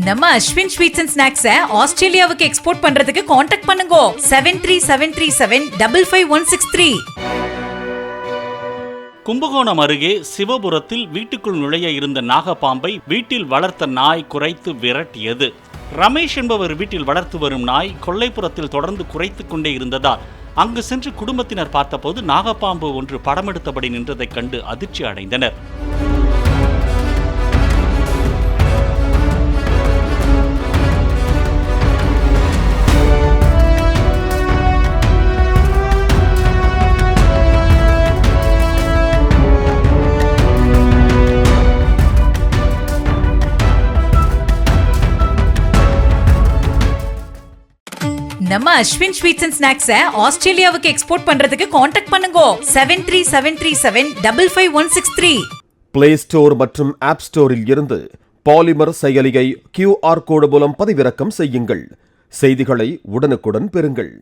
நம்ம Ashwin sweets and ஸ்நாக்ஸை ஆஸ்திரேலியாவுக்கு export பண்றதுக்கு காண்டாக்ட் பண்ணுங்க 7373755163. கும்பகோணம் அருகே சிவபுரத்தில் வீட்டுக்குள் நுழைய இருந்த நாகப்பாம்பை வீட்டில் வளர்த்த நாய் குரைத்து விரட்டியது. ரமேஷ் என்பவர் வீட்டில் வளர்த்து வரும் நாய் கொல்லைப்புறத்தில் தொடர்ந்து குரைத்துக் கொண்டே இருந்ததால் அங்கு சென்று குடும்பத்தினர் பார்த்தபோது நாகப்பாம்பு ஒன்று படமெடுத்தபடி நின்றதைக் கண்டு அதிர்ச்சி அடைந்தனர். நம்ம அஸ்வின் ஸ்வீட்ஸ் அண்ட் ஸ்நாக்ஸை ஆஸ்திரேலியாவுக்கு எக்ஸ்போர்ட் பண்றதுக்கு காண்டாக்ட் பண்ணுங்க 7373755163. பிளே ஸ்டோர் மற்றும் ஆப் ஸ்டோரில் இருந்து பாலிமர் செயலியை QR கோடு மூலம் பதிவிறக்கம் செய்யுங்கள். செய்திகளை உடனுக்குடன் பெறுங்கள்.